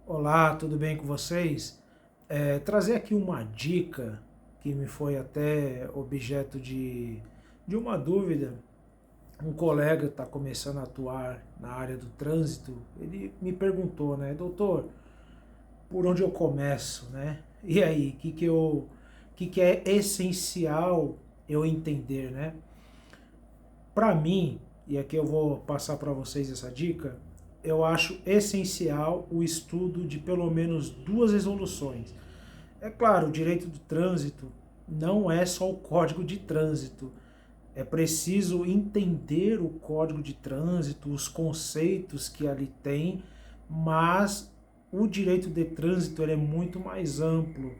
Olá, tudo bem com vocês? Trazer aqui uma dica que me foi até objeto de uma dúvida. Um colega está começando a atuar na área do trânsito. Ele me perguntou, né, doutor, por onde eu começo, né? E aí, o que é essencial eu entender, né? Para mim, e aqui eu vou passar para vocês essa dica, eu acho essencial o estudo de pelo menos duas resoluções. É claro, o direito do trânsito não é só o código de trânsito. É preciso entender o código de trânsito, os conceitos que ali tem, mas o direito de trânsito ele é muito mais amplo.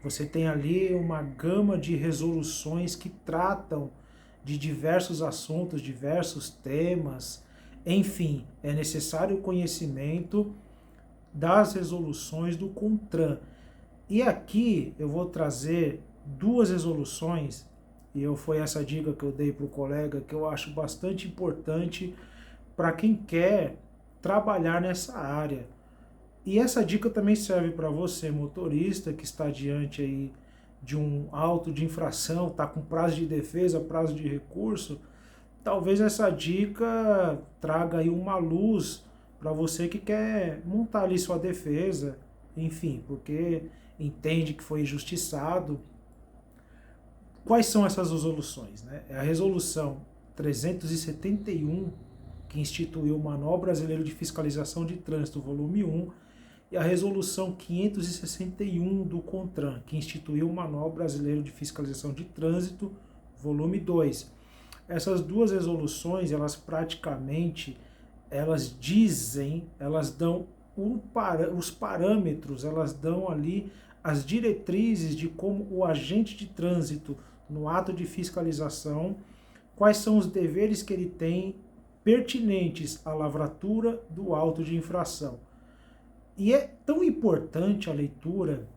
Você tem ali uma gama de resoluções que tratam de diversos assuntos, diversos temas. Enfim, é necessário o conhecimento das resoluções do CONTRAN. E aqui eu vou trazer duas resoluções, foi essa dica que eu dei para o colega, que eu acho bastante importante para quem quer trabalhar nessa área. E essa dica também serve para você, motorista, que está diante aí de um auto de infração, está com prazo de defesa, prazo de recurso. Talvez essa dica traga aí uma luz para você que quer montar ali sua defesa, enfim, porque entende que foi injustiçado. Quais são essas resoluções? Né? É a resolução 371, que instituiu o Manual Brasileiro de Fiscalização de Trânsito, volume 1, e a resolução 561 do CONTRAN, que instituiu o Manual Brasileiro de Fiscalização de Trânsito, volume 2. Essas duas resoluções, elas dizem, elas dão os parâmetros, elas dão ali as diretrizes de como o agente de trânsito, no ato de fiscalização, quais são os deveres que ele tem pertinentes à lavratura do auto de infração. E é tão importante a leitura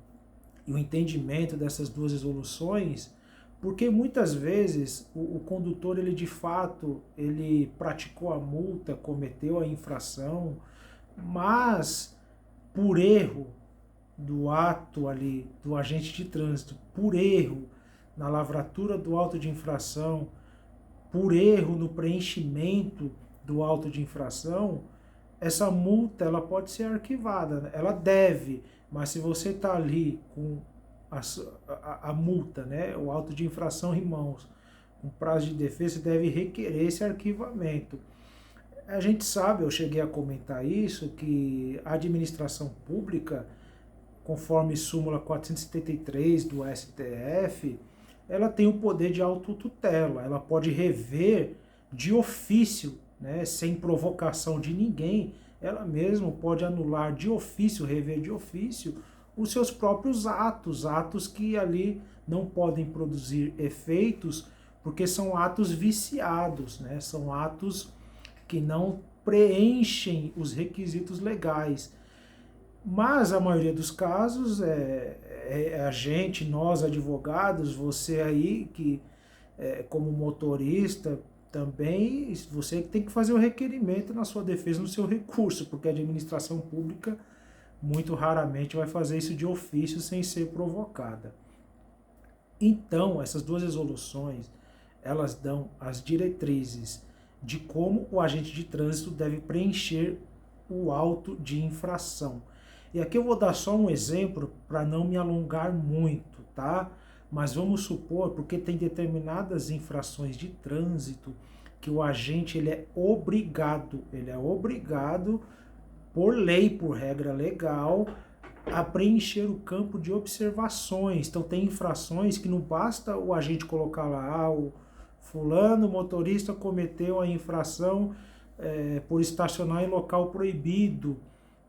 e o entendimento dessas duas resoluções, porque muitas vezes o condutor, ele de fato, ele praticou a multa, cometeu a infração, mas por erro do ato ali do agente de trânsito, por erro na lavratura do auto de infração, por erro no preenchimento do auto de infração, essa multa ela pode ser arquivada, né? Ela deve, mas se você está ali com a multa, né, o auto de infração em mãos, com prazo de defesa, você deve requerer esse arquivamento. A gente sabe, eu cheguei a comentar isso, que a administração pública, conforme súmula 473 do STF, ela tem o poder de autotutela, ela pode rever de ofício, né, sem provocação de ninguém, ela mesma pode anular de ofício, rever de ofício os seus próprios atos, atos que ali não podem produzir efeitos, porque são atos viciados, né, são atos que não preenchem os requisitos legais. Mas a maioria dos casos é a gente, nós advogados, você aí que como motorista também, você tem que fazer o requerimento na sua defesa, no seu recurso, porque a administração pública muito raramente vai fazer isso de ofício sem ser provocada. Então, essas duas resoluções, elas dão as diretrizes de como o agente de trânsito deve preencher o auto de infração. E aqui eu vou dar só um exemplo para não me alongar muito, tá? Mas vamos supor, porque tem determinadas infrações de trânsito que o agente ele é obrigado por lei, por regra legal, a preencher o campo de observações. Então tem infrações que não basta o agente colocar lá, o fulano, motorista cometeu a infração por estacionar em local proibido.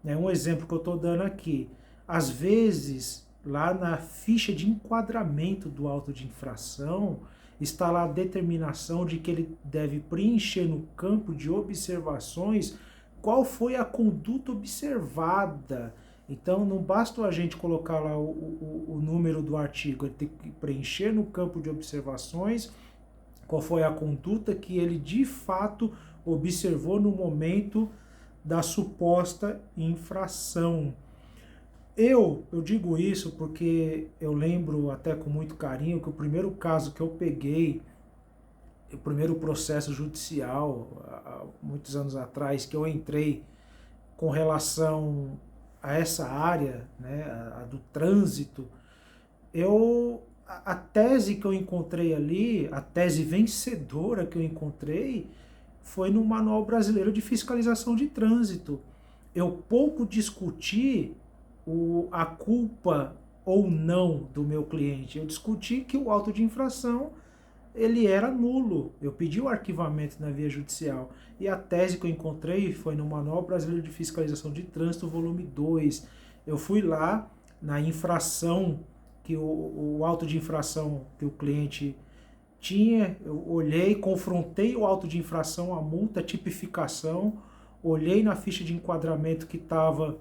É um exemplo que eu estou dando aqui. Às vezes, lá na ficha de enquadramento do auto de infração, está lá a determinação de que ele deve preencher no campo de observações qual foi a conduta observada. Então, não basta o agente colocar lá o número do artigo, ele tem que preencher no campo de observações qual foi a conduta que ele de fato observou no momento da suposta infração. Eu digo isso porque eu lembro até com muito carinho que o primeiro caso que eu peguei, o primeiro processo judicial, há muitos anos atrás, que eu entrei com relação a essa área, né, a do trânsito, a tese que eu encontrei ali, a tese vencedora que eu encontrei, foi no Manual Brasileiro de Fiscalização de Trânsito. Eu pouco discuti a culpa ou não do meu cliente. Eu discuti que o auto de infração ele era nulo. Eu pedi o arquivamento na via judicial. E a tese que eu encontrei foi no Manual Brasileiro de Fiscalização de Trânsito, volume 2. Eu fui lá na infração, que o auto de infração que o cliente tinha, eu olhei, confrontei o auto de infração, a multa, a tipificação, olhei na ficha de enquadramento que estava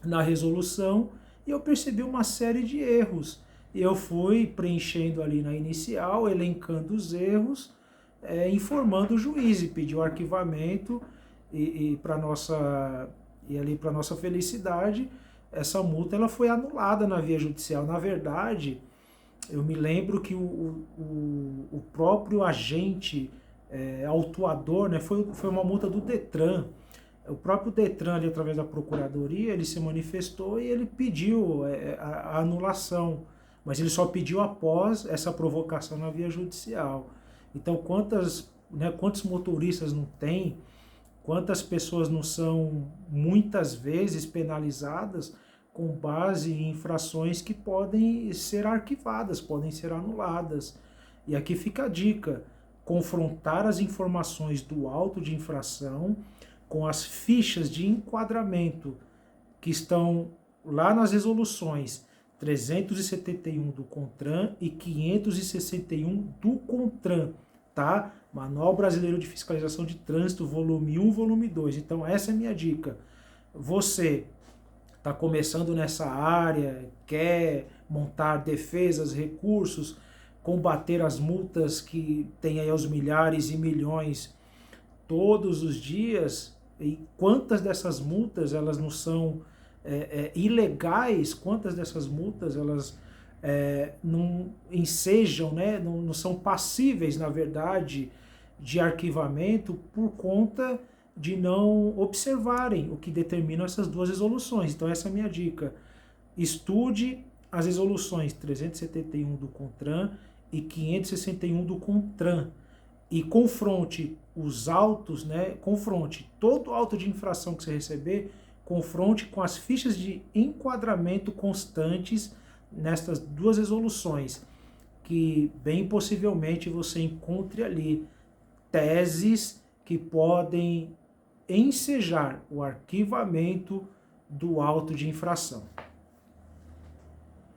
na resolução e eu percebi uma série de erros. E eu fui preenchendo ali na inicial, elencando os erros, informando o juiz e pedi o arquivamento e para nossa e ali para nossa felicidade, essa multa ela foi anulada na via judicial. Na verdade, eu me lembro que o próprio agente autuador, né, foi uma multa do Detran. O próprio Detran, ali, através da Procuradoria, ele se manifestou e ele pediu a anulação, mas ele só pediu após essa provocação na via judicial. Então, quantos motoristas não tem, quantas pessoas não são muitas vezes penalizadas com base em infrações que podem ser arquivadas, podem ser anuladas. E aqui fica a dica: confrontar as informações do auto de infração com as fichas de enquadramento que estão lá nas resoluções 371 do CONTRAN e 561 do CONTRAN, tá? Manual Brasileiro de Fiscalização de Trânsito, volume 1, volume 2. Então essa é a minha dica. Você está começando nessa área, quer montar defesas, recursos, combater as multas que tem aí aos milhares e milhões todos os dias, e quantas dessas multas elas não são ilegais, quantas dessas multas elas não ensejam, né, não são passíveis, na verdade, de arquivamento por conta de não observarem o que determinam essas duas resoluções. Então essa é a minha dica. Estude as resoluções 371 do CONTRAN e 561 do CONTRAN e confronte os autos, né? Confronte todo auto de infração que você receber, confronte com as fichas de enquadramento constantes nestas duas resoluções, que bem possivelmente você encontre ali teses que podem ensejar o arquivamento do auto de infração.